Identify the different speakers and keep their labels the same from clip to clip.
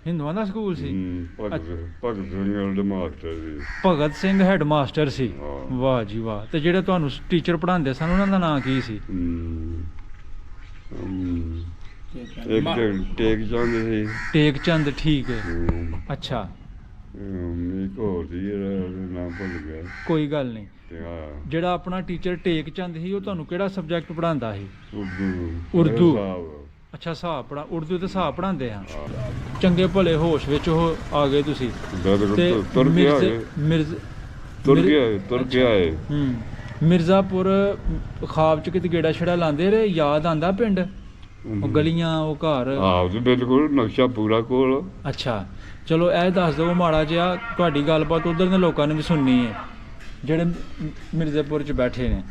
Speaker 1: ਹਿੰਦੂਆਂ ਦਾ ਸਕੂਲ ਸੀ।
Speaker 2: Bhagat Singh head master ਸੀ।
Speaker 1: Bhagat Singh head master ਸੀ।
Speaker 2: ਹਾਂ।
Speaker 1: ਵਾਹ ਜੀ ਵਾਹ। ਤੇ ਜਿਹੜੇ ਤੁਹਾਨੂੰ ਟੀਚਰ ਪੜ੍ਹਾਉਂਦੇ ਸਨ ਉਹਨਾਂ ਦਾ ਨਾਂ ਕੀ ਸੀ?
Speaker 2: ਇੱਕ ਟੇਕ ਚੰਦ ਸੀ।
Speaker 1: ਟੇਕ ਚੰਦ, ਠੀਕ ਹੈ। ਅੱਛਾ,
Speaker 2: ਇੱਕ ਹੋਰ ਸੀ ਜਿਹੜਾ ਨਾਮ ਭੁੱਲ ਗਿਆ।
Speaker 1: ਕੋਈ ਗੱਲ ਨਹੀਂ।
Speaker 2: ਤੇ ਹਾਂ,
Speaker 1: ਜਿਹੜਾ ਆਪਣਾ ਟੀਚਰ ਟੇਕ ਚੰਦ ਸੀ ਉਹ ਤੁਹਾਨੂੰ ਕਿਹੜਾ ਸਬਜੈਕਟ ਪੜ੍ਹਾਉਂਦਾ ਸੀ?
Speaker 2: ਉਰਦੂ।
Speaker 1: ਅੱਛਾ, ਹਿਸਾਬ ਉਰਦੂ ਤੇ ਹਿਸਾਬ ਪੜ੍ਹਾਉਂਦੇ ਆ। ਚੰਗੇ ਭਲੇ ਹੋਸ਼ ਵਿੱਚ ਉਹ ਆ ਗਏ ਤੁਸੀਂ। ਤੇ
Speaker 2: ਤੁਰ ਗਿਆ
Speaker 1: ਮਿਰਜ਼ਾਪੁਰ ਖਾਬ ਚ ਕਿਤੇ ਗੇੜਾ ਛੜਾ ਲਾਉਂਦੇ ਰਹੇ? ਯਾਦ ਆਂਦਾ ਪਿੰਡ, ਉਹ ਗਲੀਆਂ, ਉਹ ਘਰ?
Speaker 2: ਆਹ ਤੇ ਬਿਲਕੁਲ ਨਕਸ਼ਾ ਪੂਰਾ ਕੋਲ।
Speaker 1: ਅੱਛਾ, ਚਲੋ ਇਹ ਦੱਸ ਦਿਓ ਮਾੜਾ ਜਿਹਾ, ਤੁਹਾਡੀ ਗੱਲਬਾਤ ਉਧਰ ਦੇ ਲੋਕਾਂ ਨੇ ਵੀ ਸੁਣਨੀ ਹੈ ਜਿਹੜੇ ਮਿਰਜ਼ਾਪੁਰ ਚ ਬੈਠੇ ਨੇ।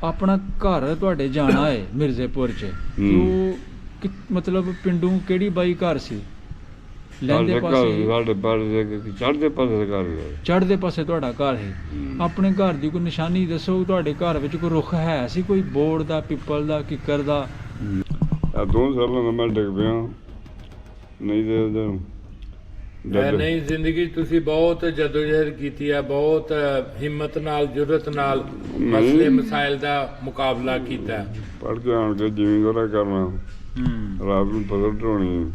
Speaker 1: ਆਪਣਾ ਘਰ ਤੁਹਾਡੇ ਜਾਣਾ ਹੈ ਮਿਰਜ਼ੇਪੁਰ ਚ, ਤੂੰ ਮਤਲਬ ਪਿੰਡੂ ਕਿਹੜੀ ਬਾਈ ਘਰ ਸੀ? ਲਹਿੰਦੇ ਪਾਸੇ, ਚੜ੍ਹਦੇ ਪਾਸੇ ਤੁਹਾਡਾ ਘਰ ਹੈ। ਆਪਣੇ ਘਰ ਦੀ ਕੋਈ ਨਿਸ਼ਾਨੀ ਦੱਸੋ, ਤੁਹਾਡੇ ਘਰ ਵਿੱਚ ਕੋਈ ਰੁੱਖ ਹੈ ਸੀ, ਕੋਈ ਬੋੜ ਦਾ, ਪਿੱਪਲ ਦਾ, ਕਿੱਕਰ ਦਾ?
Speaker 2: 2 ਸਾਲਾਂ ਦਾ ਮੈਂ ਡਿੱਗ ਪਿਆ, ਨਹੀਂ ਤੇ
Speaker 3: ਨਹੀਂ, ਜ਼ਿੰਦਗੀ ਤੁਸੀਂ ਬਹੁਤ ਜਦੋਜਹਿਦ ਕੀਤੀ ਹੈ, ਬਹੁਤ ਹਿੰਮਤ ਨਾਲ, ਜੁਰਤ ਨਾਲ ਮਸਲੇ ਮਸਾਇਲ ਦਾ ਮੁਕਾਬਲਾ ਕੀਤਾ।
Speaker 2: ਪੜ੍ਹ ਕੇ ਆਣ ਕੇ ਜ਼ਿਮੀਂਦਾਰਾ ਕਰਨਾ, ਰਾਤ ਨੂੰ ਫਸਲ ਢੋਣੀ,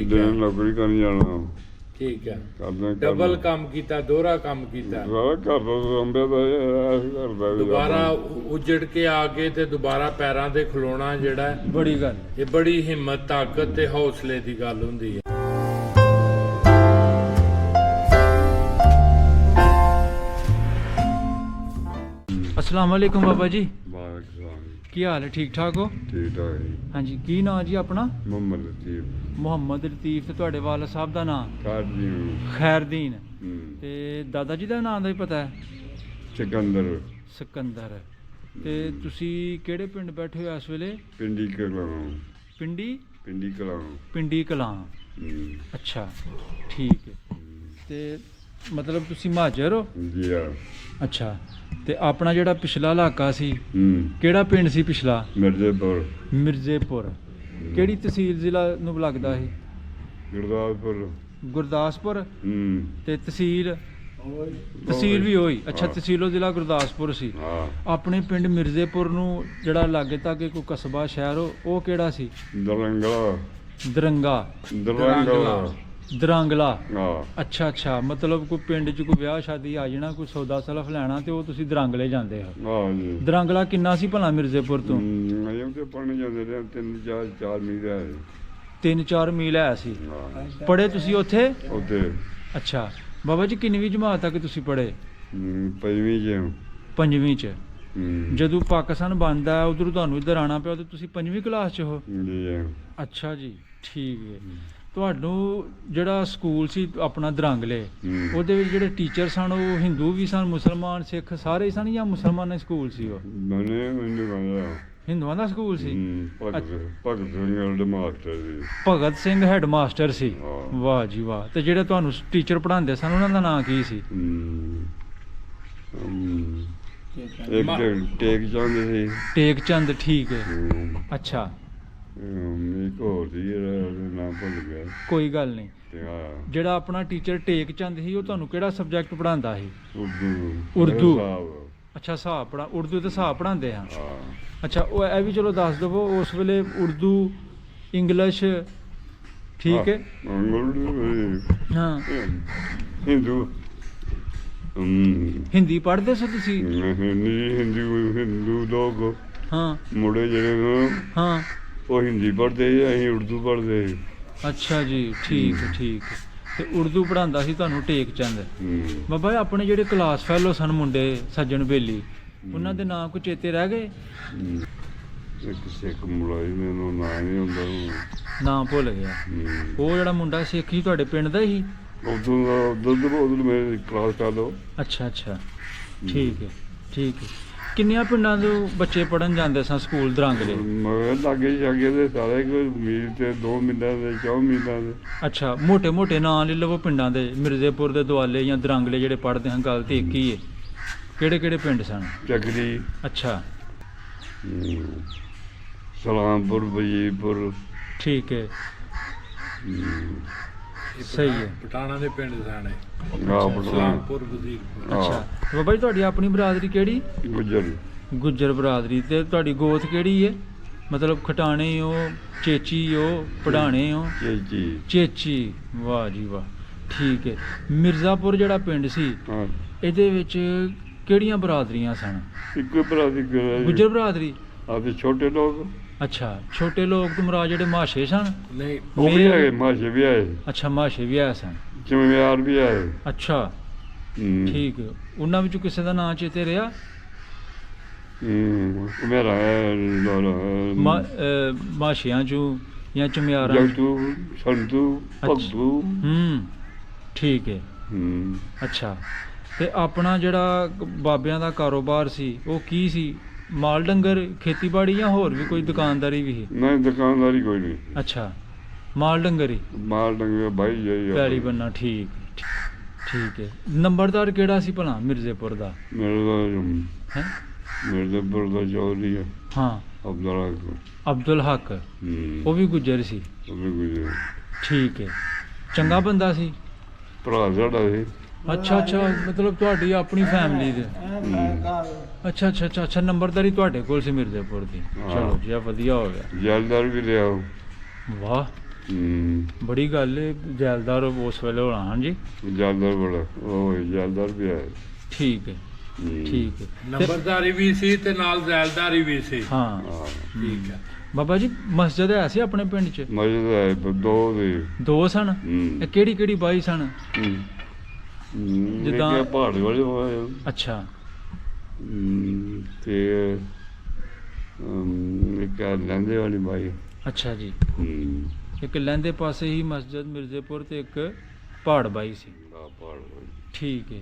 Speaker 2: ਦਿਨ ਨੌਕਰੀ ਕਰਨ ਜਾਣਾ।
Speaker 3: ਠੀਕ ਹੈ, ਡਬਲ ਕੰਮ ਕੀਤਾ, ਦੋਹਰਾ ਕੰਮ ਕੀਤਾ।
Speaker 2: ਸਾਰਾ ਘਰ ਦਾ ਅੰਬਿਆ ਦਾ
Speaker 3: ਦੁਬਾਰਾ ਉਜੜ ਕੇ ਆ ਕੇ ਤੇ ਦੁਬਾਰਾ ਪੈਰਾਂ ਤੇ ਖਲੋਣਾ ਜਿਹੜਾ
Speaker 1: ਬੜੀ ਗੱਲ,
Speaker 3: ਇਹ ਬੜੀ ਹਿੰਮਤ, ਤਾਕਤ ਤੇ ਹੌਸਲੇ ਦੀ ਗੱਲ ਹੁੰਦੀ ਹੈ।
Speaker 1: अस्सलाम वालेकुम बाबा जी,
Speaker 2: ਵਾਹਿਗੁਰੂ।
Speaker 1: ਕੀ ਹਾਲ ਹੈ? ਠੀਕ ਠਾਕ ਹੋ?
Speaker 2: ਠੀਕ ਠਾਕ ਜੀ।
Speaker 1: ਹਾਂਜੀ, ਕੀ ਨਾਂ ਜੀ ਆਪਣਾ?
Speaker 2: ਮੁਹੰਮਦ ਲਤੀਫ।
Speaker 1: ਮੁਹੰਮਦ ਲਤੀਫ। ਤੇ ਤੁਹਾਡੇ ਵਾਲਿਦ ਸਾਹਿਬ ਦਾ ਨਾਂ?
Speaker 2: ਖੈਰਦੀਨ।
Speaker 1: ਖੈਰਦੀਨ। ਤੇ ਦਾਦਾ ਜੀ ਦਾ ਨਾਂ ਦਾ ਹੀ ਪਤਾ ਹੈ?
Speaker 2: ਸਿਕੰਦਰ।
Speaker 1: ਸਿਕੰਦਰ। ਤੇ ਤੁਸੀਂ ਕਿਹੜੇ ਪਿੰਡ ਬੈਠੇ ਹੋ ਇਸ ਵੇਲੇ?
Speaker 2: ਪਿੰਡੀ ਕਲਾਂ।
Speaker 1: ਪਿੰਡੀ
Speaker 2: ਕਲਾਂ।
Speaker 1: ਪਿੰਡੀ ਕਲਾਂ। ਅੱਛਾ, ਠੀਕ ਹੈ। ਤੇ ਮਤਲਬ ਤੁਸੀਂ ਮਹਾਜਰ ਹੋ?
Speaker 2: ਜੀ ਆ।
Speaker 1: ਅੱਛਾ, ਤੇ ਆਪਣਾ ਜਿਹੜਾ ਪਿਛਲਾ ਇਲਾਕਾ ਸੀ ਕਿਹੜਾ ਪਿੰਡ ਸੀ ਪਿਛਲਾ?
Speaker 2: ਮਿਰਜ਼ੇਪੁਰ।
Speaker 1: ਮਿਰਜ਼ੇਪੁਰ। ਕਿਹੜੀ ਤਹਿਸੀਲ ਜ਼ਿਲ੍ਹਾ ਨੂੰ ਲੱਗਦਾ ਸੀ?
Speaker 2: ਗੁਰਦਾਸਪੁਰ।
Speaker 1: ਗੁਰਦਾਸਪੁਰ। ਤੇ ਤਹਿਸੀਲ ਵੀ ਹੋਈ? ਅੱਛਾ, ਤਹਿਸੀਲੋ ਜ਼ਿਲ੍ਹਾ ਗੁਰਦਾਸਪੁਰ ਸੀ। ਆਪਣੇ ਪਿੰਡ ਮਿਰਜ਼ੇਪੁਰ ਨੂੰ ਜਿਹੜਾ ਲਾਗੇ ਤਾਗੇ ਕੋਈ ਕਸਬਾ, ਸ਼ਹਿਰ ਉਹ ਕਿਹੜਾ ਸੀ? ਦਰਾਂਗਲਾ। ਅੱਛਾ ਅੱਛਾ, ਮਤਲਬ ਕੋਈ ਪਿੰਡ 'ਚ ਕੋਈ ਵਿਆਹ ਸ਼ਾਦੀ ਆ ਜਾਣਾ, ਕੋਈ ਸੌਦਾ ਸਲਫ ਲੈਣਾ ਤੇ ਉਹ ਤੁਸੀਂ ਦਰਾਂਗਲੇ ਜਾਂਦੇ ਹੋ? ਦਰਾਂਗਲਾ ਕਿੰਨਾ ਸੀ ਭਲਾ ਮਿਰਜ਼ੇਪੁਰ ਤੋਂ? 3-4 ਮੀਲ ਹੈ ਸੀ। ਪੜ੍ਹੇ ਤੁਸੀਂ ਉੱਥੇ? ਅੱਛਾ, ਬਾਬਾ ਜੀ ਕਿੰਨਵੀਂ ਜਮਾਤ ਤੱਕ ਤੁਸੀਂ ਪੜ੍ਹੇ? 5ਵੀਂ 'ਚ। ਜਦੋਂ ਪਾਕਿਸਤਾਨ ਬਣਦਾ ਉਧਰੋਂ ਤੁਹਾਨੂੰ ਇੱਧਰ ਆਉਣਾ ਪਿਆ ਤੇ ਤੁਸੀਂ 5ਵੀਂ ਕਲਾਸ 'ਚ ਹੋ? ਅੱਛਾ ਜੀ, ਠੀਕ ਹੈ। ਤੁਹਾਨੂੰ ਜਿਹੜਾ ਸਕੂਲ ਸੀ ਆਪਣਾ ਦਰਾਂਗਲੇ, ਉਹਦੇ ਵਿੱਚ ਜਿਹੜੇ ਟੀਚਰ ਸਨ ਉਹ ਹਿੰਦੂ ਵੀ ਸਨ, ਮੁਸਲਮਾਨ, ਸਿੱਖ ਸਾਰੇ ਸਨ, ਜਾਂ ਮੁਸਲਮਾਨਾਂ ਸਕੂਲ ਸੀ ਉਹ? ਹਿੰਦੂਆਂ ਦਾ ਸਕੂਲ ਸੀ। ਭਗਤ ਸਿੰਘ ਹੈਡ ਮਾਸਟਰ ਸੀ। ਵਾਹ ਜੀ ਵਾਹ। ਤੇ ਜਿਹੜੇ ਤੁਹਾਨੂੰ ਟੀਚਰ ਪੜ੍ਹਾਉਂਦੇ ਸਨ ਉਹਨਾਂ ਦਾ ਨਾਂ ਕੀ ਸੀ?
Speaker 2: ਇੱਕ ਟੇਕ ਚੰਦ ਸੀ।
Speaker 1: ਟੇਕ ਚੰਦ, ਠੀਕ ਹੈ। ਅੱਛਾ,
Speaker 2: ਇੱਕ ਹੋਰ ਸੀ ਜਿਹੜਾ ਨਾਮ ਭੁੱਲ ਗਿਆ।
Speaker 1: ਕੋਈ ਗੱਲ ਨਹੀਂ। ਜਿਹੜਾ ਆਪਣਾ ਟੀਚਰ ਟੇਕ ਚੰਦ ਸੀ ਉਹ ਤੁਹਾਨੂੰ ਕਿਹੜਾ ਸਬਜੈਕਟ ਪੜ੍ਹਾਉਂਦਾ ਸੀ? ਉਰਦੂ। ਅੱਛਾ, ਹਿਸਾਬ ਉਰਦੂ ਤੇ ਹਿਸਾਬ ਪੜ੍ਹਾਉਂਦੇ ਆ। ਅੱਛਾ, ਉਹ ਇਹ ਵੀ ਚਲੋ ਦੱਸ ਦਵੋ ਉਸ ਵੇਲੇ ਉਰਦੂ, ਇੰਗਲਿਸ਼, ਠੀਕ ਹੈ? ਹਾਂ, ਹਿੰਦੀ ਪੜ੍ਹਦੇ ਸੀ ਤੁਸੀਂ?
Speaker 2: ਹਿੰਦੂ ਲੋਕ
Speaker 1: ਹਾਂ,
Speaker 2: ਮੁੰਡੇ ਜਿਹੜੇ
Speaker 1: ਹਾਂ,
Speaker 2: ਉਹ ਹਿੰਦੀ ਪੜ੍ਹਦੇ, ਅਸੀਂ ਉਰਦੂ ਪੜ੍ਹਦੇ। ਅੱਛਾ
Speaker 1: ਜੀ, ਠੀਕ ਹੈ, ਠੀਕ ਹੈ। ਤੇ ਉਰਦੂ ਪੜ੍ਹਾਉਂਦਾ ਸੀ ਤੁਹਾਨੂੰ ਟੇਕ ਚੰਦ। ਬਾਬਾ ਆਪਣੇ ਜਿਹੜੇ ਕਲਾਸ ਫੈਲੋ ਸਨ ਮੁੰਡੇ, ਸੱਜਣ ਬੇਲੀ, ਉਹਨਾਂ ਦੇ ਨਾਂ ਕੋਈ ਚੇਤੇ ਰਹਿ ਗਏ?
Speaker 2: ਇੱਕ ਸਿੱਖ ਮੁੰਡਾ ਸੀ, ਮੈਨੂੰ ਨਾਂ ਨਹੀਂ ਹੁੰਦਾ,
Speaker 1: ਨਾਂ ਭੁੱਲ ਗਿਆ। ਉਹ ਜਿਹੜਾ ਮੁੰਡਾ ਸਿੱਖ ਸੀ ਤੁਹਾਡੇ ਪਿੰਡ ਦਾ ਹੀ?
Speaker 2: ਉਦੋਂ ਮੇਰੇ ਕਲਾਸ ਫੈਲੋ।
Speaker 1: ਅੱਛਾ ਅੱਛਾ, ਠੀਕ ਹੈ, ਠੀਕ ਹੈ। ਕਿੰਨੀਆਂ ਪਿੰਡਾਂ ਦੇ ਬੱਚੇ ਪੜ੍ਹਨ ਜਾਂਦੇ ਸਨ ਸਕੂਲ ਦਰਾਂਗਲੇ?
Speaker 2: ਲਾਗੇ ਜਾਗੇ ਦੇ ਸਾਰੇ ਕੋਈ ਮੀਲ ਤੇ 2 ਮੀਲਾਂ ਦੇ, 4 ਮੀਲਾਂ ਦੇ।
Speaker 1: ਅੱਛਾ, ਮੋਟੇ ਮੋਟੇ ਨਾਂ ਲੈ ਲਵੋ ਪਿੰਡਾਂ ਦੇ, ਮਿਰਜ਼ੇਪੁਰ ਦੇ ਦੁਆਲੇ ਜਾਂ ਦਰਾਂਗਲੇ ਜਿਹੜੇ ਪੜ੍ਹਦੇ ਹਨ, ਗੱਲ ਤੇ ਇੱਕ ਹੀ ਹੈ। ਕਿਹੜੇ ਕਿਹੜੇ ਪਿੰਡ ਸਨ?
Speaker 2: ਚੱਕਰੀ।
Speaker 1: ਅੱਛਾ,
Speaker 2: ਸਲਾਮਪੁਰ, ਵਜੀਦਪੁਰ।
Speaker 1: ਠੀਕ ਹੈ। ਸਹੀ ਹੈ।
Speaker 3: ਪਟਾਣਾ ਦੇ ਪਿੰਡ ਸਾਣੇ
Speaker 2: ਆਪਣਾ
Speaker 3: ਸਲਾਮਪੁਰ ਵਜ਼ੀਰਪੁਰ।
Speaker 1: ਅੱਛਾ ਬਾਬਾ ਜੀ ਤੁਹਾਡੀ ਆਪਣੀ ਬਰਾਦਰੀ ਕਿਹੜੀ?
Speaker 2: ਗੁੱਜਰ
Speaker 1: ਗੁੱਜਰ ਬਰਾਦਰੀ। ਤੇ ਤੁਹਾਡੀ ਗੋਤ ਕਿਹੜੀ ਹੈ? ਮਤਲਬ ਖਟਾਣੇ ਹੋ, ਚੇਚੀ ਹੋ, ਪੜਾਣੇ ਹੋ?
Speaker 2: ਚੇਚੀ।
Speaker 1: ਚੇਚੀ, ਵਾਹ ਜੀ ਵਾਹ। ਠੀਕ ਹੈ। ਮਿਰਜ਼ਾਪੁਰ ਜਿਹੜਾ ਪਿੰਡ ਸੀ
Speaker 2: ਹਾਂ
Speaker 1: ਇਹਦੇ ਵਿੱਚ ਕਿਹੜੀਆਂ ਬਰਾਦਰੀਆਂ ਸਨ?
Speaker 2: ਇੱਕੋ ਭਰਾ ਦੀ
Speaker 1: ਗੁੱਜਰ ਬਰਾਦਰੀ।
Speaker 2: ਆਪਦੇ ਛੋਟੇ ਲੋਕ
Speaker 1: ਅੱਛਾ ਛੋਟੇ ਲੋਕ ਤੁਮਰਾ ਜਿਹੜੇ ਮਾਸ਼ੇ ਸਨ?
Speaker 3: ਨਹੀਂ
Speaker 2: ਉਹ ਵੀ ਆਏ, ਮਾਸ਼ੇ ਵੀ ਆਏ,
Speaker 1: ਅੱਛਾ ਮਾਸ਼ੇ ਵੀ ਆਏ ਸਨ।
Speaker 2: ਚਮਿਆਰ ਵੀ ਆਏ।
Speaker 1: ਅੱਛਾ ਠੀਕ ਹੈ। ਉਹਨਾਂ ਵਿੱਚੋਂ ਕਿਸੇ ਦਾ ਨਾਂ ਚੇਤੇ ਰਿਹਾ?
Speaker 2: ਮੇਰਾ
Speaker 1: ਮਾਸ਼ਿਆਂ ਚੋਂ ਜਾਂ ਚਮਿਆਰਾਂ?
Speaker 2: ਜਗਤੂ, ਸੰਤੂ, ਭਗਤੂ।
Speaker 1: ਠੀਕ ਹੈ। ਅੱਛਾ ਤੇ ਆਪਣਾ ਜਿਹੜਾ ਬਾਬਿਆਂ ਦਾ ਕਾਰੋਬਾਰ ਸੀ ਉਹ ਕੀ ਸੀ? ਮਾਲ ਡੰਗਰ, ਖੇਤੀਬਾੜੀ ਜਾਂ ਹੋਰ ਵੀ ਕੋਈ ਦੁਕਾਨਦਾਰੀ ਵੀ ਸੀ?
Speaker 2: ਨਹੀਂ ਦੁਕਾਨਦਾਰੀ ਕੋਈ ਨਹੀਂ,
Speaker 1: ਅੱਛਾ ਮਾਲ ਡੰਗਰ ਹੀ,
Speaker 2: ਮਾਲ ਡੰਗਰ ਬਾਈ ਜਾਈ
Speaker 1: ਪੈਲੀ ਬੰਨਾ। ਠੀਕ ਹੈ। ਨੰਬਰਦਾਰ ਕਿਹੜਾ ਸੀ ਭਲਾ ਮਿਰਜ਼ੇਪੁਰ ਦਾ? ਹੈ
Speaker 2: ਮਿਰਜ਼ਾਪੁਰ ਦਾ ਚੌਧਰੀ ਹੈ
Speaker 1: ਹਾਂ ਅਬਦੁਲ ਹੱਕ। ਉਹ ਵੀ ਗੁੱਜਰ ਸੀ? ਠੀਕ ਹੈ। ਚੰਗਾ ਬੰਦਾ ਸੀ?
Speaker 2: ਭਰਾ ਸਾਡਾ ਸੀ।
Speaker 1: ਅੱਛਾ ਮਤਲਬ ਤੁਹਾਡੀ ਆਪਣੀ ਫੈਮਿਲੀ ਦੇ? ਅੱਛਾ ਨੰਬਰਦਾਰੀ ਤੁਹਾਡੇ ਕੋਲ ਸੀ ਮਿਰਜ਼ਾਪੁਰ ਦੀ? ਚਲੋ ਜੀ ਵਧੀਆ ਹੋ ਗਿਆ।
Speaker 2: ਜੈਲਦਾਰ ਵੀ ਲਿਆ।
Speaker 1: ਵਾਹ ਬੜੀ ਗੱਲ ਹੈ। ਜੈਲਦਾਰ ਉਸ ਵੇਲੇ ਹੋਣਾ? ਹਾਂਜੀ
Speaker 2: ਜੈਲਦਾਰ ਬੜਾ ਉਹ ਜੈਲਦਾਰ ਵੀ ਆਇਆ।
Speaker 1: ਠੀਕ ਹੈ।
Speaker 3: ਨੰਬਰਦਾਰੀ ਵੀ ਸੀ ਤੇ ਨਾਲ ਜੈਲਦਾਰੀ ਵੀ ਸੀ।
Speaker 1: ਹਾਂ
Speaker 3: ਠੀਕ ਹੈ।
Speaker 1: ਬਾਬਾ ਜੀ ਮਸਜਿਦ ਹੈ ਸੀ ਆਪਣੇ ਪਿੰਡ 'ਚ?
Speaker 2: ਮਸਜਿਦ ਹੈ ਦੋ
Speaker 1: ਸਨ। ਇਹ ਕਿਹੜੀ ਬਾਈ ਸਨ?
Speaker 2: ਜਿੱਦਾਂ ਪਹਾੜ ਵਾਲੇ ਹੋਏ।
Speaker 1: ਅੱਛਾ
Speaker 2: ਤੇ ਇੱਕ ਲਹਿੰਦੇ ਵਾਲੀ ਬਾਈ।
Speaker 1: ਅੱਛਾ ਜੀ। ਇੱਕ ਲਹਿੰਦੇ ਪਾਸੇ ਹੀ ਮਸਜਿਦ ਮਿਰਜ਼ੇਪੁਰ ਤੇ ਇੱਕ ਪਹਾੜ ਬਾਈ ਸੀ। ਠੀਕ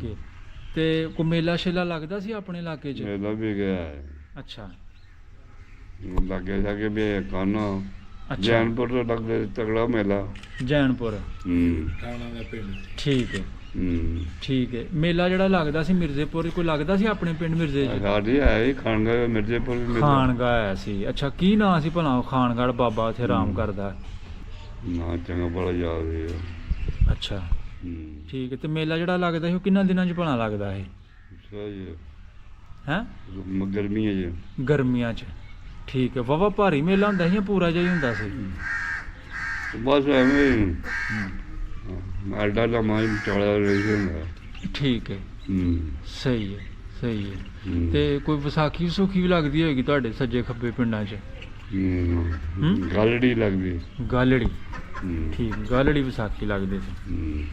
Speaker 1: ਹੈ। ਤੇ ਕੋਈ ਮੇਲਾ ਸ਼ੇਲਾ ਲੱਗਦਾ ਸੀ ਆਪਣੇ ਇਲਾਕੇ 'ਚ?
Speaker 2: ਮੇਲਾ ਵੀ ਗਿਆ ਹੈ।
Speaker 1: ਅੱਛਾ
Speaker 2: ਲਾਗੇ ਜਾਗੇ ਵੀ ਕਾਨਾ ਜੈਨਪੁਰ ਤੋਂ ਲੱਗਦਾ ਤਗੜਾ ਮੇਲਾ।
Speaker 1: ਜੈਨਪੁਰ
Speaker 3: ਟਾਣਾ ਦਾ ਪਿੰਡ।
Speaker 1: ਠੀਕ ਹੈ। ਮੇਲਾ ਜਿਹੜਾ ਲੱਗਦਾ ਸੀ ਮਿਰਜ਼ੇਪੁਰ ਕੋਈ ਲੱਗਦਾ ਸੀ ਆਪਣੇ ਪਿੰਡ ਮਿਰਜ਼ੇ 'ਚ?
Speaker 2: ਸਾਡੇ ਹੈ ਖਾਨਗਾ ਮਿਰਜ਼ੇਪੁਰ ਵੀ।
Speaker 1: ਖਾਨਗਾ ਆਇਆ ਸੀ। ਅੱਛਾ ਕੀ ਨਾਂ ਸੀ ਭਲਾ ਖਾਨਗੜ ਬਾਬਾ ਉੱਥੇ ਆਰਾਮ ਕਰਦਾ?
Speaker 2: ਨਾ ਚੰਗਾ ਬੜਾ ਯਾਦ ਹੈ।
Speaker 1: ਅੱਛਾ ਠੀਕ ਹੈ। ਤੇ ਮੇਲਾ ਜਿਹੜਾ ਲੱਗਦਾ ਸੀ ਉਹ ਕਿੰਨਾ ਦਿਨਾਂ 'ਚ ਭਲਾ ਲੱਗਦਾ ਹੈ? ਹੈ
Speaker 2: ਗਰਮੀ ਹੈ ਜੀ।
Speaker 1: ਗਰਮੀਆਂ 'ਚ। ਠੀਕ ਹੈ। ਵਾਹਵਾ ਭਾਰੀ ਮੇਲਾ ਹੁੰਦਾ ਸੀ ਜਾਂ ਪੂਰਾ ਜਿਹਾ ਹੀ ਹੁੰਦਾ ਸੀ?
Speaker 2: ਬਸ ਐਵੇਂ ਆਡਾ ਦਾ ਮਾਈ ਚੌੜਾ ਰਹੀ ਹੁੰਦਾ।
Speaker 1: ਠੀਕ ਹੈ। ਸਹੀ ਹੈ। ਤੇ ਕੋਈ ਵਿਸਾਖੀ ਵੀ ਲੱਗਦੀ ਹੋਏਗੀ ਤੁਹਾਡੇ ਸੱਜੇ ਖੱਬੇ ਪਿੰਡਾਂ 'ਚ?
Speaker 2: ਗਾਲੜੀ ਲੱਗਦੀ।
Speaker 1: ਗਾਲੜੀ। ਠੀਕ ਗਾਲੜੀ ਵਿਸਾਖੀ ਲੱਗਦੇ ਸੀ।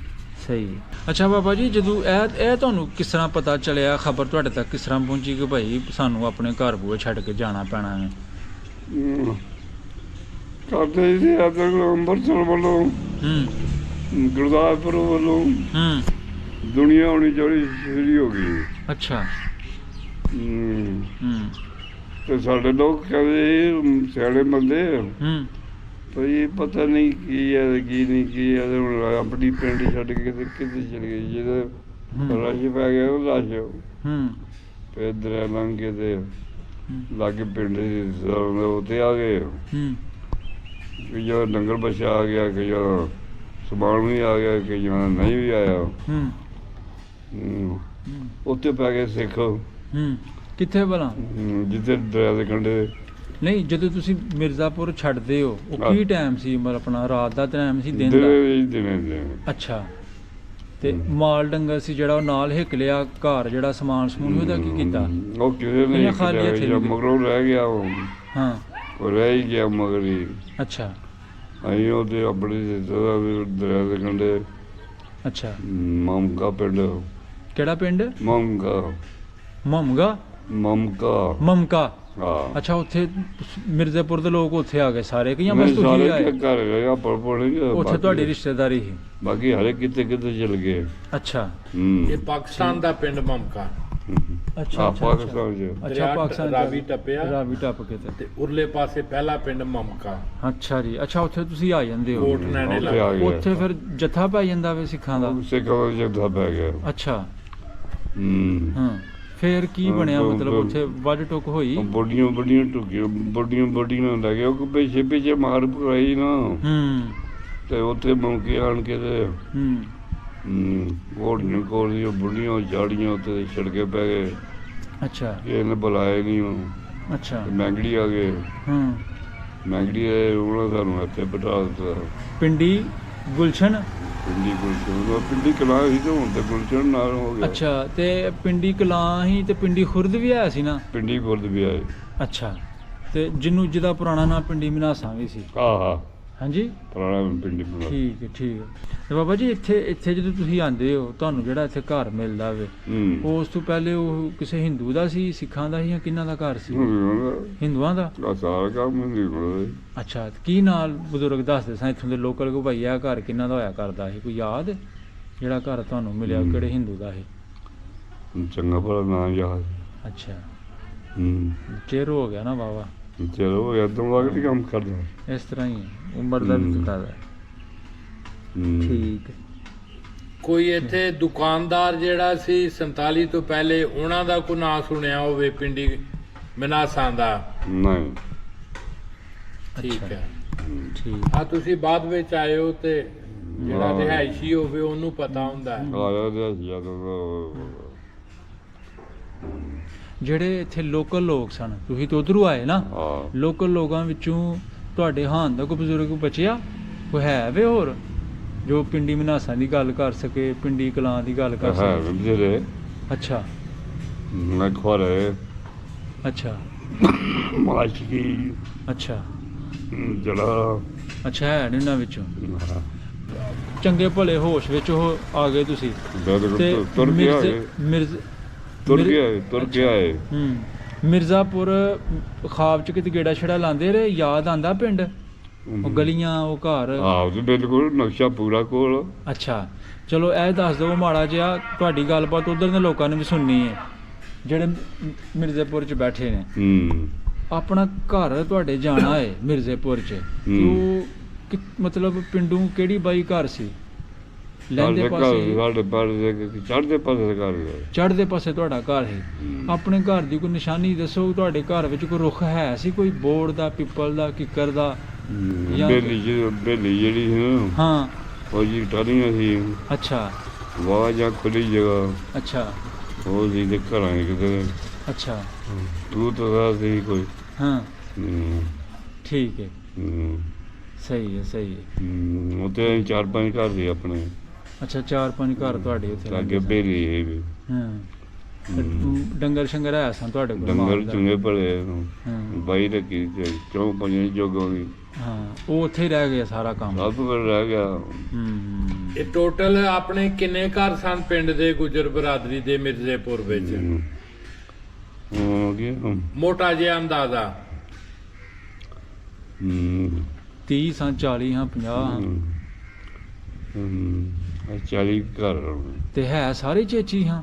Speaker 1: ਸਹੀ। ਅੱਛਾ ਬਾਬਾ ਜੀ ਜਦੋਂ ਇਹ ਤੁਹਾਨੂੰ ਕਿਸ ਤਰ੍ਹਾਂ ਪਤਾ ਚੱਲਿਆ, ਖਬਰ ਤੁਹਾਡੇ ਤੱਕ ਕਿਸ ਤਰ੍ਹਾਂ ਪਹੁੰਚੀ ਕਿ ਭਾਈ ਸਾਨੂੰ ਆਪਣੇ ਘਰ ਬੂਹੇ ਛੱਡ ਕੇ ਜਾਣਾ ਪੈਣਾ ਹੈ?
Speaker 2: ਕਰਦੇ ਸੀ ਅੰਮ੍ਰਿਤਸਰ ਵੱਲੋਂ, ਗੁਰਦਾਸਪੁਰ ਵੱਲੋਂ ਦੁਨੀਆ ਹੋਣੀ ਚੋਰੀ ਸ਼ੁਰੂ ਹੋ ਗਈ।
Speaker 1: ਅੱਛਾ
Speaker 2: ਤੇ ਸਾਡੇ ਲੋਕ ਕਹਿੰਦੇ ਸਿਆਣੇ ਬੰਦੇ ਭਈ ਪਤਾ ਨਹੀਂ ਕੀ ਹੈ ਕੀ ਨਹੀਂ ਕੀ ਹੈ। ਹੁਣ ਆਪਣੀ ਪਿੰਡ ਛੱਡ ਕੇ ਕਿਤੇ ਚਲੇ ਗਏ। ਜਦੋਂ ਰਸ਼ ਪੈ ਗਿਆ ਉਹ ਰਸ਼ ਫਿਰ ਦਰਿਆ ਲੰਘ ਕੇ ਤੇ ਲਾਗੇ ਪਿੰਡ ਉੱਥੇ ਆ ਗਏ। ਕਿ ਜਦੋਂ ਡੰਗਰ ਬੱਚਾ ਆ ਗਿਆ, ਕਿ ਜਦੋਂ ਸਮਾਨ ਵੀ ਆ ਗਿਆ, ਕਿ ਜਦੋਂ ਨਹੀਂ ਵੀ ਆਇਆ। ਉੱਥੇ ਪੈ ਗਏ ਸਿੱਖ।
Speaker 1: ਕਿੱਥੇ ਭਲਾ?
Speaker 2: ਜਿੱਥੇ ਦਰਿਆ ਦੇ ਕੰਢੇ।
Speaker 1: ਨਹੀਂ ਜਦੋਂ ਤੁਸੀਂ ਮਿਰਜ਼ਾਪੁਰ ਛੱਡਦੇ ਹੋ ਉਹ ਕੀ ਟਾਈਮ ਸੀ? ਮਤਲਬ ਆਪਣਾ ਰਾਤ ਦਾ ਟਾਈਮ ਸੀ ਦਿਨ
Speaker 2: ਦਾ? ਅੱਛਾ
Speaker 1: ਤੇ ਮਾਲ ਡੰਗਰ ਸੀ ਜਿਹੜਾ ਉਹ ਨਾਲ ਹਿੱਕ ਲਿਆ, ਘਰ ਜਿਹੜਾ ਸਮਾਨ ਸਮੂਨ ਉਹਦਾ ਕੀ ਕੀਤਾ?
Speaker 2: ਉਹ ਕਿਸੇ ਨੇ ਖਾਲੀ ਮਗਰੋਂ ਰਹਿ ਗਿਆ। ਉਹ
Speaker 1: ਹਾਂ
Speaker 2: ਉਹ ਰਹਿ ਹੀ ਗਿਆ ਮਗਰ ਹੀ।
Speaker 1: ਅੱਛਾ
Speaker 2: ਅਸੀਂ ਉਹਦੇ ਆਪਣੇ ਦਰਿਆ ਦੇ ਕੰਢੇ।
Speaker 1: ਅੱਛਾ
Speaker 2: ਮਮਕਾ ਪਿੰਡ।
Speaker 1: ਕਿਹੜਾ ਪਿੰਡ? ਮਮਕਾ।
Speaker 2: ਹਾਂ
Speaker 1: ਅੱਛਾ ਉੱਥੇ ਮਿਰਜ਼ਾਪੁਰ ਦੇ ਲੋਕ ਉੱਥੇ ਆ ਗਏ ਸਾਰੇ ਕਿ ਜਾਂ ਬਸ ਤੁਸੀਂ ਆਏ? ਉੱਥੇ ਤੁਹਾਡੀ ਰਿਸ਼ਤੇਦਾਰੀ ਸੀ?
Speaker 2: ਬਾਕੀ ਹਰੇ ਕਿਤੇ ਚਲ ਗਏ।
Speaker 1: ਅੱਛਾ
Speaker 3: ਇਹ ਪਾਕਿਸਤਾਨ ਦਾ ਪਿੰਡ ਮਮਕਾ।
Speaker 1: ਅੱਛਾ
Speaker 2: ਪਾਕਿਸਤਾਨ ਚ।
Speaker 1: ਅੱਛਾ ਪਾਕਿਸਤਾਨ
Speaker 3: ਰਾਵੀ ਟੱਪਿਆ,
Speaker 1: ਰਾਵੀ ਟੱਪ ਕੇ
Speaker 3: ਤੇ ਉਰਲੇ ਪਾਸੇ ਪਹਿਲਾ ਪਿੰਡ ਮਮਕਾ।
Speaker 1: ਅੱਛਾ ਜੀ। ਅੱਛਾ ਉੱਥੇ ਤੁਸੀਂ ਆ ਜਾਂਦੇ ਹੋ? ਉੱਥੇ ਫਿਰ ਜੱਥਾ ਪੈ ਜਾਂਦਾ ਵੇ ਸਿੱਖਾਂ ਦਾ?
Speaker 2: ਸਿੱਖਾਂ ਦਾ ਜੱਥਾ ਪੈ ਗਿਆ।
Speaker 1: ਅੱਛਾ ਫੇਰ ਕੀ ਬਣਿਆ? ਮਤਲਬ ਉੱਥੇ ਵੱਢ ਟੁੱਕ ਹੋਈ?
Speaker 2: ਬੋਡੀਆਂ ਟੁੱਕੀਆਂ, ਬੋਡੀਆਂ ਲੈ ਗਏ। ਉਹ ਪਿੱਛੇ ਮਾਰ ਪਈ ਨਾ। ਤੇ ਉੱਥੇ ਮੌਕੇ ਆਣ ਕੇ ਤੇ ਘੋੜੀਆਂ ਕੋਲ ਦੀਆਂ ਬੁੱਢੀਆਂ ਝਾੜੀਆਂ ਉੱਤੇ ਛਿੜਕੇ ਪੈ ਗਏ।
Speaker 1: ਅੱਛਾ
Speaker 2: ਕਿਸੇ ਨੇ ਬੁਲਾਇਆ ਨਹੀਂ ਉਹਨੂੰ।
Speaker 1: ਅੱਛਾ
Speaker 2: ਮੈਂਗੜੀ ਆ ਗਏ। ਮੈਂਗੜੀ ਆਏ, ਉਹਨਾਂ ਸਾਨੂੰ ਇੱਥੇ ਬਿਠਾ ਦਿੱਤਾ।
Speaker 1: ਪਿੰਡੀ ਗੁਲਸ਼ਨ।
Speaker 2: ਪਿੰਡੀ ਕਲਾਂ ਸੀ ਤੇ ਹੁਣ ਤੇ ਗੁਲਸ਼ਨ ਨਾਲ ਹੋ ਗਿਆ।
Speaker 1: ਅੱਛਾ, ਤੇ ਪਿੰਡੀ ਕਲਾਂ ਹੀ ਤੇ ਪਿੰਡੀ ਖੁਰਦ ਵੀ ਆਇਆ ਸੀ ਨਾ।
Speaker 2: ਪਿੰਡੀ ਖੁਰਦ ਵੀ ਆਏ।
Speaker 1: ਅੱਛਾ, ਤੇ ਜਿਹਦਾ ਪੁਰਾਣਾ ਨਾਂ ਪਿੰਡੀ ਮਨਾਸਾਂ ਵੀ ਸੀ।
Speaker 2: ਆਹ
Speaker 1: ਹਾਂਜੀ,
Speaker 2: ਪੁਰਾਣਾ ਪਿੰਡੀ ਮਨਾਸਾਂ।
Speaker 1: ਠੀਕ ਹੈ ਠੀਕ ਹੈ। ਤੇ ਬਾਬਾ ਜੀ ਇੱਥੇ ਜਦੋਂ ਤੁਸੀਂ ਆਉਂਦੇ ਹੋ, ਤੁਹਾਨੂੰ ਜਿਹੜਾ ਇੱਥੇ ਘਰ ਮਿਲਦਾ ਵੇ, ਉਸ ਤੋਂ ਪਹਿਲੇ ਉਹ ਕਿਸੇ ਹਿੰਦੂ ਦਾ ਸੀ, ਸਿੱਖਾਂ ਦਾ ਸੀ, ਜਾਂ ਕਿਹਨਾਂ ਦਾ ਘਰ ਸੀ? ਹਿੰਦੂਆਂ ਦਾ।
Speaker 2: ਸਾਰਾ ਕੰਮ ਹਿੰਦੂ।
Speaker 1: ਅੱਛਾ, ਕੀ ਨਾਲ ਬਜ਼ੁਰਗ ਦੱਸਦੇ ਸਨ ਇੱਥੋਂ ਦੇ ਲੋਕਲ ਕੋ ਭਾਈ, ਇਹ ਘਰ ਕਿਹਨਾਂ ਦਾ ਹੋਇਆ ਕਰਦਾ ਸੀ? ਕੋਈ ਯਾਦ ਹੈ ਜਿਹੜਾ ਘਰ ਤੁਹਾਨੂੰ ਮਿਲਿਆ ਕਿਹੜੇ ਹਿੰਦੂ ਦਾ ਸੀ?
Speaker 2: ਚੰਗਾ ਭਲਾ ਨਾਂ ਯਾਦ।
Speaker 1: ਅੱਛਾ, ਚਿਰ ਹੋ ਗਿਆ ਨਾ ਬਾਬਾ।
Speaker 2: ਚਲੋ ਹੋ ਗਿਆ, ਦਿਮਾਗ ਤੇ ਕੰਮ ਕਰਦਾ
Speaker 1: ਇਸ ਤਰ੍ਹਾਂ ਹੀ ਹੈ, ਉਮਰ ਦਾ ਵੀ ਪਤਾ ਹੈ। ਠੀਕ ਹੈ।
Speaker 3: ਕੋਈ ਇੱਥੇ ਦੁਕਾਨਦਾਰ ਜਿਹੜਾ ਸੀ 47 ਤੋਂ ਪਹਿਲੇ, ਉਹਨਾਂ ਦਾ ਕੋਈ ਨਾਂ ਸੁਣਿਆ ਹੋਵੇ ਪਿੰਡੀ ਮਨਾਸਾਂ ਦਾ?
Speaker 2: ਨਹੀਂ।
Speaker 3: ਠੀਕ ਹੈ,
Speaker 1: ਠੀਕ।
Speaker 3: ਆ ਤੁਸੀਂ ਬਾਅਦ ਵਿੱਚ ਆਏ ਹੋ ਤੇ ਜਿਹੜਾ ਰਿਹਾਇਸ਼ੀ ਹੋਵੇ ਉਹਨੂੰ ਪਤਾ ਹੁੰਦਾ ਹੈ।
Speaker 2: ਆਇਆ ਤੇ ਜਦੋਂ
Speaker 1: ਜਿਹੜੇ ਇੱਥੇ ਲੋਕਲ ਲੋਕ ਸਨ, ਤੁਸੀਂ ਤਾਂ ਉੱਧਰੋਂ ਆਏ ਨਾ, ਲੋਕਲ ਲੋਕਾਂ ਵਿੱਚੋਂ ਤੁਹਾਡੇ ਹਾਨ ਦਾ ਕੋਈ ਬਜ਼ੁਰਗ ਬਚਿਆ? ਕੋਈ ਹੈ ਵੇ ਹੋਰ ਜੋ ਪਿੰਡੀ ਮਨਾਸਾਂ ਦੀ ਗੱਲ ਕਰ ਸਕੇ, ਪਿੰਡੀ ਕਲਾਂ ਦੀ ਗੱਲ ਕਰ ਸਕੇ? ਅੱਛਾ
Speaker 2: ਮੈਂ ਖੋਰੇ।
Speaker 1: ਅੱਛਾ
Speaker 2: ਮਾਸ਼ਕੀ।
Speaker 1: ਅੱਛਾ
Speaker 2: ਜੜਾ।
Speaker 1: ਅੱਛਾ, ਹੈ ਨੀ ਉਹਨਾਂ ਵਿੱਚੋਂ? ਚੰਗੇ ਭਲੇ ਹੋਸ਼ ਵਿੱਚ ਉਹ ਆ ਗਏ ਤੁਸੀਂ ਤੇ
Speaker 2: ਤੁਰ ਕੇ ਆਏ।
Speaker 1: ਮਿਰਜ਼ਾਪੁਰ ਖਾਬ ਚ ਕਿਤੇ ਗੇੜਾ ਛੜਾ ਲਾਉਂਦੇ ਰਹੇ? ਯਾਦ ਆਂਦਾ ਪਿੰਡ, ਉਹ ਗਲੀਆਂ, ਉਹ ਘਰ?
Speaker 2: ਆਹ ਬਿਲਕੁਲ ਨਕਸ਼ਾ ਪੂਰਾ ਕੋਲ।
Speaker 1: ਅੱਛਾ, ਚਲੋ ਇਹ ਦੱਸ ਦਿਓ ਮਾੜਾ ਜਿਹਾ, ਤੁਹਾਡੀ ਗੱਲਬਾਤ ਉਧਰ ਦੇ ਲੋਕਾਂ ਨੇ ਵੀ ਸੁਣਨੀ ਹੈ ਜਿਹੜੇ ਮਿਰਜ਼ਾਪੁਰ ਚ ਬੈਠੇ ਨੇ। ਆਪਣਾ ਘਰ ਤੁਹਾਡੇ ਜਾਣਾ ਹੈ ਮਿਰਜ਼ਾਪੁਰ ਚ, ਉਹ ਮਤਲਬ ਪਿੰਡੂ ਕਿਹੜੀ ਬਾਈ ਘਰ ਸੀ? ਲਹਿੰਦੇ ਪਾਸੇ? ਚੜ੍ਹਦੇ ਪਾਸੇ ਤੁਹਾਡਾ ਘਰ ਹੈ। ਆਪਣੇ ਘਰ ਦੀ ਕੋਈ ਨਿਸ਼ਾਨੀ ਦੱਸੋ, ਤੁਹਾਡੇ ਘਰ ਵਿੱਚ ਕੋਈ ਰੁੱਖ ਹੈ ਸੀ, ਕੋਈ ਬੋੜ ਦਾ, ਪਿੱਪਲ ਦਾ, ਕਿੱਕਰ ਦਾ?
Speaker 2: ਬੇਲੀ ਜਿਹੜੀ ਸੀ
Speaker 1: ਹਾਂ,
Speaker 2: ਉਹ ਜੀ ਟਾਹਲੀਆਂ ਸੀ।
Speaker 1: ਅੱਛਾ,
Speaker 2: ਵਾਹ ਜਾਂ ਖੁੱਲੀ ਜਗ੍ਹਾ।
Speaker 1: ਅੱਛਾ,
Speaker 2: ਉਹ ਸੀ ਦੇ ਘਰਾਂ ਕਿਤੇ।
Speaker 1: ਅੱਛਾ,
Speaker 2: ਤੂੰ ਤਾਂ ਸੀ ਕੋਈ।
Speaker 1: ਹਾਂ, ਠੀਕ ਹੈ, ਸਹੀ ਹੈ ਸਹੀ ਹੈ।
Speaker 2: ਉੱਥੇ 4-5 ਘਰ ਸੀ ਆਪਣੇ।
Speaker 1: ਅੱਛਾ, 4-5 ਘਰ ਤੁਹਾਡੇ ਉੱਥੇ
Speaker 2: ਲਾਗੇ ਬੇਲੀ।
Speaker 1: ਡੰਗਰ ਸ਼ੰਗਰ ਹੈ ਸਨ ਤੁਹਾਡੇ ਕੋਲ?
Speaker 2: ਡੰਗਰ ਚੁੰਗੇ ਭਲੇ ਬਾਈ ਰੱਖੀ 4-5 ਜੋਗੋਂ ਵੀ।
Speaker 1: ਹਾਂ, ਉਹ ਉੱਥੇ ਹੀ ਰਹਿ ਗਿਆ ਸਾਰਾ ਕੰਮ?
Speaker 2: ਸਭ ਕੁਝ ਰਹਿ ਗਿਆ।
Speaker 3: ਇਹ ਟੋਟਲ ਆਪਣੇ ਕਿੰਨੇ ਘਰ ਸਨ ਪਿੰਡ ਦੇ ਗੁਜਰ ਬਰਾਦਰੀ ਦੇ ਮਿਰਜ਼ੇਪੁਰ ਵਿੱਚ? ਮੋਟਾ ਜਿਹਾ ਅੰਦਾਜ਼ਾ?
Speaker 1: 30 ਸਨ, 40 ਹਾਂ, 50
Speaker 2: 40 ਘਰ।
Speaker 1: ਤੇ ਹੈ ਸਾਰੇ ਚੇਚੀ? ਹਾਂ,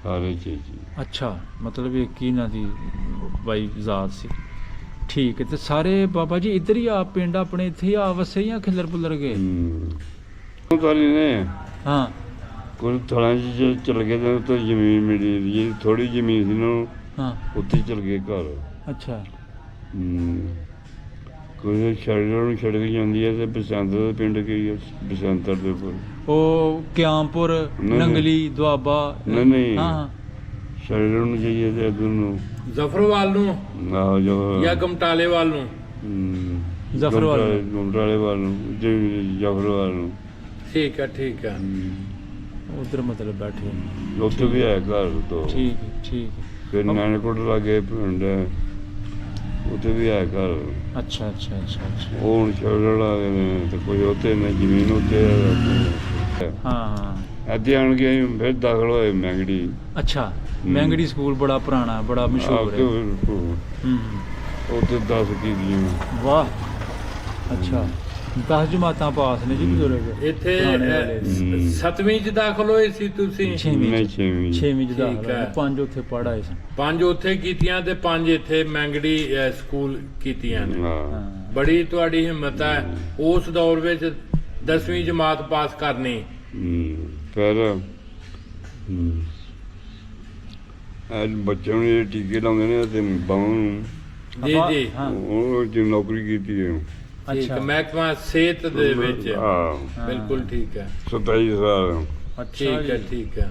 Speaker 2: ਸਾਰੇ ਚੇਚੀ।
Speaker 1: ਅੱਛਾ, ਮਤਲਬ ਇੱਕ ਹੀ ਇਹਨਾਂ ਦੀ ਬਾਈ ਜ਼ਾਤ ਸੀ। ਠੀਕ ਹੈ, ਤੇ ਸਾਰੇ ਬਾਬਾ ਜੀ ਇੱਧਰ ਹੀ ਆ ਪਿੰਡ ਆਪਣੇ ਇੱਥੇ ਹੀ ਆ ਵਸੇ ਜਾਂ ਖਿਲਰ ਪੁਲਰ ਗਏ?
Speaker 2: ਨੇ
Speaker 1: ਹਾਂ,
Speaker 2: ਕੋਈ ਥੋੜਾ ਜਿਹਾ ਚਲ ਗਏ ਤੇ ਉੱਥੇ ਜ਼ਮੀਨ ਮਿਲੀ, ਜਿਹੜੀ ਥੋੜੀ ਜ਼ਮੀਨ ਸੀ ਨਾ,
Speaker 1: ਹਾਂ,
Speaker 2: ਉੱਥੇ ਚਲ ਗਏ ਘਰ।
Speaker 1: ਅੱਛਾ,
Speaker 2: ਕੋਈ ਛੱਡ ਕੇ ਜਾਂਦੀ ਹੈ ਤੇ ਬਸੰਤ ਦੇ ਪਿੰਡ ਗਈ ਹੈ, ਬਸੰਤਰ ਦੇ ਉੱਪਰ।
Speaker 1: ਉਹ ਕਿਆਮਪੁਰ, ਨੰਗਲੀ, ਦੁਆਬਾ?
Speaker 2: ਨਹੀਂ,
Speaker 1: ਹਾਂ,
Speaker 2: ਸ਼ਹਿਰ ਨੂੰ ਜਾਈਏ ਤੇ ਇੱਧਰ ਨੂੰ
Speaker 3: ਜ਼ਫਰਵਾਲ ਨੂੰ ਜਾਂ ਗਮਟਾਲੇ ਵੱਲ ਨੂੰ?
Speaker 2: ਗਮਟਾਲੇ ਵੱਲ ਨੂੰ, ਜ਼ਫਰਵਾਲ ਨੂੰ।
Speaker 3: ਠੀਕ ਹੈ ਠੀਕ ਹੈ,
Speaker 1: ਉਧਰ ਮਤਲਬ ਬੈਠੇ
Speaker 2: ਉੱਥੇ ਵੀ ਹੈ ਘਰ ਤੋਂ।
Speaker 1: ਠੀਕ ਹੈ ਠੀਕ ਹੈ।
Speaker 2: ਫਿਰ ਨਾਨਕੋਟ ਲਾਗੇ ਪਿੰਡ ਹੈ, ਉੱਥੇ ਵੀ ਹੈ ਘਰ।
Speaker 1: ਅੱਛਾ ਅੱਛਾ ਅੱਛਾ ਅੱਛਾ।
Speaker 2: ਉਹ ਹੁਣ ਸ਼ਹਿਰ ਆ ਗਏ ਨੇ ਤੇ ਕੋਈ ਉੱਥੇ ਨੇ ਜ਼ਮੀਨ ਉੱਥੇ।
Speaker 1: ਹਾਂ,
Speaker 2: ਇੱਥੇ ਆਣ ਕੇ ਫਿਰ ਦਾਖਲ ਹੋਏ ਮੈਂਗੜੀ।
Speaker 1: ਅੱਛਾ, ਮੈਂਗੜੀ ਸਕੂਲ ਬੜਾ ਪੁਰਾਣਾ, ਬੜਾ ਮਸ਼ਹੂਰ ਹੈ।
Speaker 2: ਉੱਥੇ 10 ਕੀਤੀਆਂ।
Speaker 1: ਵਾਹ, ਅੱਛਾ, 10 ਜਮਾਤਾਂ ਪਾਸ ਨੇ ਜੀ ਬਜ਼ੁਰਗ
Speaker 3: ਇੱਥੇ। 7ਵੀਂ ਚ ਦਾਖਲ ਹੋਏ ਸੀ ਤੁਸੀਂ?
Speaker 1: 6ਵੀਂ ਚ ਦਾਖਲ
Speaker 3: ਠੀਕ ਹੈ।
Speaker 1: 5 ਉੱਥੇ ਪੜ੍ਹ ਆਏ ਸਨ।
Speaker 3: 5 ਉੱਥੇ ਕੀਤੀਆਂ ਤੇ 5 ਇੱਥੇ ਮੈਂਗੜੀ ਸਕੂਲ ਕੀਤੀਆਂ ਨੇ। ਬੜੀ ਤੁਹਾਡੀ ਹਿੰਮਤ ਹੈ ਉਸ ਦੌਰ ਵਿੱਚ 10ਵੀਂ ਜਮਾਤ ਪਾਸ ਕਰਨੀ।
Speaker 2: ਫਿਰ ਬੱਚਿਆਂ ਨੂੰ ਜਿਹੜੇ ਟੀਕੇ ਲਾਉਂਦੇ ਨੇ ਤੇ ਬਾਹਾਂ ਨੂੰ,
Speaker 3: ਜੀ ਜੀ,
Speaker 2: ਉਹ ਨੌਕਰੀ ਕੀਤੀ ਹੈ।
Speaker 3: ਠੀਕ ਹੈ,
Speaker 1: ਅੱਛਾ
Speaker 3: ਮਹਿਕਮਾ ਸਿਹਤ ਦੇ ਵਿੱਚ
Speaker 2: ਹਾਂ
Speaker 3: ਬਿਲਕੁਲ ਠੀਕ ਹੈ,
Speaker 2: 27 ਸਾਲ
Speaker 1: ਅੱਛਾ
Speaker 3: ਠੀਕ ਹੈ,
Speaker 1: ਜੀ
Speaker 3: ਠੀਕ ਹੈ।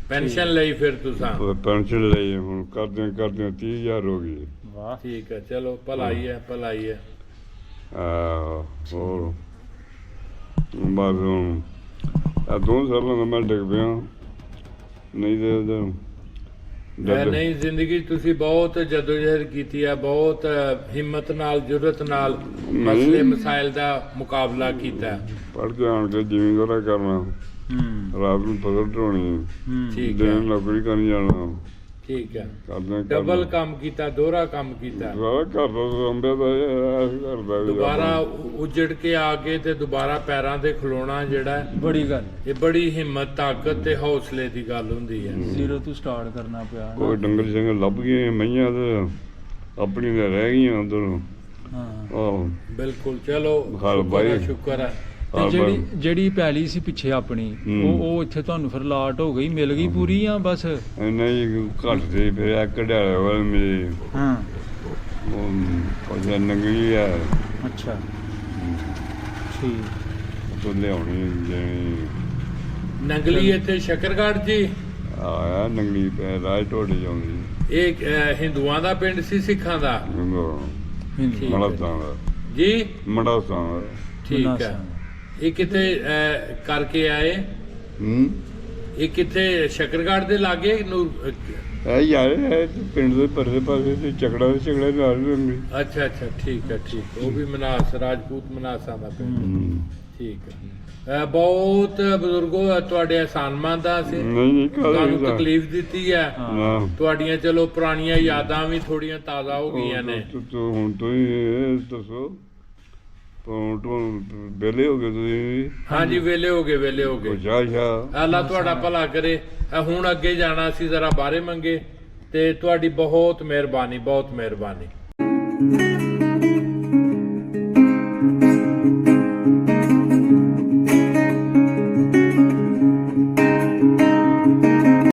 Speaker 3: ਪੈਨਸ਼ਨ ਲਈ ਫਿਰ ਤੁਸੀਂ?
Speaker 2: ਪੈਨਸ਼ਨ ਲਈ ਹੁਣ ਕਰਦੇ 30,000 ਹੋ ਗਈ।
Speaker 1: ਵਾਹ
Speaker 3: ਠੀਕ ਹੈ, ਚਲੋ ਭਲਾਈ ਹੈ, ਭਲਾਈ ਹੈ।
Speaker 2: ਹੋਰ ਬਸ ਹੁਣ ਆ 2 ਸਾਲਾਂ ਦਾ ਮੈਂ ਡਿੱਗ ਪਿਆ, ਨਹੀਂ ਤੇ
Speaker 3: ਨਹੀਂ, ਜ਼ਿੰਦਗੀ ਤੁਸੀਂ ਬਹੁਤ ਜਦੋਜਹਿਦ ਕੀਤੀ ਹੈ, ਬਹੁਤ ਹਿੰਮਤ ਨਾਲ, ਜੁਰਤ ਨਾਲ ਮਸਲੇ ਮਸਾਇਲ ਦਾ ਮੁਕਾਬਲਾ ਕੀਤਾ।
Speaker 2: ਪੜ੍ਹ ਕੇ ਆਣ ਕੇ ਜ਼ਿਮੀਂਦਾਰਾ ਕਰਨਾ, ਰਾਤ ਨੂੰ ਫਸਲ ਢੋਣੀ,
Speaker 3: ਠੀਕ ਹੈ,
Speaker 2: ਦਿਨ ਨੌਕਰੀ ਕਰਨ ਜਾਣਾ,
Speaker 3: ਠੀਕ ਹੈ।
Speaker 2: ਕਰਦੇ
Speaker 3: ਡਬਲ ਕੰਮ ਕੀਤਾ, ਦੋਹਰਾ ਕੰਮ ਕੀਤਾ।
Speaker 2: ਸਾਰਾ ਘਰ ਦਾ ਸੰਭਿਆ ਦਾ ਕਰਦਾ ਵੀ
Speaker 3: ਦੁਬਾਰਾ ਉਜੜ ਕੇ ਆ ਕੇ ਤੇ ਦੁਬਾਰਾ ਪੈਰਾਂ ਤੇ ਖਲੋਣਾ ਜਿਹੜਾ ਹੈ,
Speaker 1: ਬੜੀ ਗੱਲ
Speaker 3: ਇਹ ਬੜੀ ਹਿੰਮਤ, ਤਾਕਤ ਤੇ ਹੌਸਲੇ ਦੀ ਗੱਲ ਹੁੰਦੀ ਹੈ।
Speaker 1: ਜ਼ੀਰੋ ਤੋਂ ਸਟਾਰਟ ਕਰਨਾ ਪਿਆ ਨਾ।
Speaker 2: ਕੋਈ ਡੰਗਰ ਸਿੰਘ ਲੱਭ ਗਏ, ਮਈਆਂ ਤੇ ਆਪਣੀ ਤਾਂ ਰਹਿ ਗਈਆਂ ਅੰਦਰ।
Speaker 1: ਹਾਂ
Speaker 2: ਆਹੋ
Speaker 3: ਬਿਲਕੁਲ, ਚਲੋ
Speaker 2: ਹਾਲ ਬਾਈ।
Speaker 3: ਸ਼ੁਕਰ ਹੈ, ਸ਼ੁਕਰ ਹੈ।
Speaker 1: ਤੇ ਜਿਹੜੀ ਪੈਲੀ ਸੀ ਪਿੱਛੇ ਆਪਣੀ, ਉਹ ਇੱਥੇ ਤੁਹਾਨੂੰ ਫਿਰ ਲਾਟ ਹੋ ਗਈ, ਮਿਲ ਗਈ ਪੂਰੀ ਜਾਂ ਬਸ?
Speaker 2: ਨਹੀਂ ਘੱਟ ਸੀ, ਫਿਰ ਆ ਕਢਿਆਲੇ ਵਾਲੇ ਮੇਰੇ
Speaker 1: ਹਾਂ
Speaker 2: ਉਹ ਨੰਗੀ ਆ,
Speaker 1: ਅੱਛਾ ਠੀਕ
Speaker 2: ਤੋਂ ਲਿਆਉਣੀ ਜਿਹੜੀ
Speaker 3: ਨੰਗਲੀ ਇੱਥੇ ਸ਼ਕਰਗੜ੍ਹ ਜੀ
Speaker 2: ਆਇਆ ਨੰਗਲੀ ਪੈ ਰਾਜ ਢੋਡੇ ਜਾਂਦੀ।
Speaker 3: ਇਹ ਹਿੰਦੂਆਂ ਦਾ ਪਿੰਡ ਸੀ, ਸਿੱਖਾਂ ਦਾ?
Speaker 1: ਹਿੰਦੀ
Speaker 2: ਮੜਾਸਾਂ ਦਾ
Speaker 3: ਜੀ,
Speaker 2: ਮੜਾਸਾਂ ਦਾ।
Speaker 3: ਠੀਕ ਹੈ। ਇਹ ਕਿੱਥੇ ਕਰਕੇ ਆਏ? ਇਹ ਕਿੱਥੇ ਸ਼ਕਰਗੜ੍ਹ ਦੇ ਲਾਗੇ ਨੂੰ?
Speaker 2: ਇਹ ਯਾਰ ਇਹ ਪਿੰਡ ਦੇ ਪਰਲੇ ਪਾਸੇ ਤੇ ਝਗੜਾ ਨਾਲ ਲੰਗੀ।
Speaker 3: ਅੱਛਾ ਅੱਛਾ, ਠੀਕ ਹੈ, ਠੀਕ। ਉਹ ਵੀ ਮਨਾਸ, ਰਾਜਪੂਤ ਮਨਾਸਾਂ ਦਾ ਪਿੰਡ, ਠੀਕ ਹੈ। ਬਹੁਤ ਬਜ਼ੁਰਗੋ ਤੁਹਾਡੇ ਅਹਿਸਾਨਮੰਦ ਆ ਸੀ,
Speaker 2: ਨਹੀਂ
Speaker 3: ਤੁਹਾਨੂੰ
Speaker 2: ਕਾਹਦੀ
Speaker 3: ਤਕਲੀਫ ਦਿੱਤੀ ਹੈ,
Speaker 2: ਨਾ
Speaker 3: ਤੁਹਾਡੀਆਂ ਚਲੋ ਪੁਰਾਣੀਆਂ ਯਾਦਾਂ ਵੀ ਥੋੜੀਆਂ ਤਾਜ਼ਾ ਹੋ ਗਈਆਂ ਨੇ।
Speaker 2: ਹੁਣ ਤੁਸੀਂ ਇਹ ਦੱਸੋ, ਤੂੰ ਵਿਹਲੇ ਹੋ ਗਏ ਤੁਸੀਂ?
Speaker 3: ਹਾਂਜੀ, ਵੇਲੇ ਹੋ ਗਏ, ਵੇਲੇ ਹੋ ਗਏ।
Speaker 2: ਸ਼ਾਹ
Speaker 3: ਅੱਲਾ ਤੁਹਾਡਾ ਭਲਾ ਕਰੇ। ਹੁਣ ਅੱਗੇ ਜਾਣਾ ਸੀ, ਜ਼ਰਾ ਬਾਰੇ ਮੰਗੇ, ਤੇ ਤੁਹਾਡੀ ਬਹੁਤ ਮਿਹਰਬਾਨੀ, ਬਹੁਤ ਮਿਹਰਬਾਨੀ।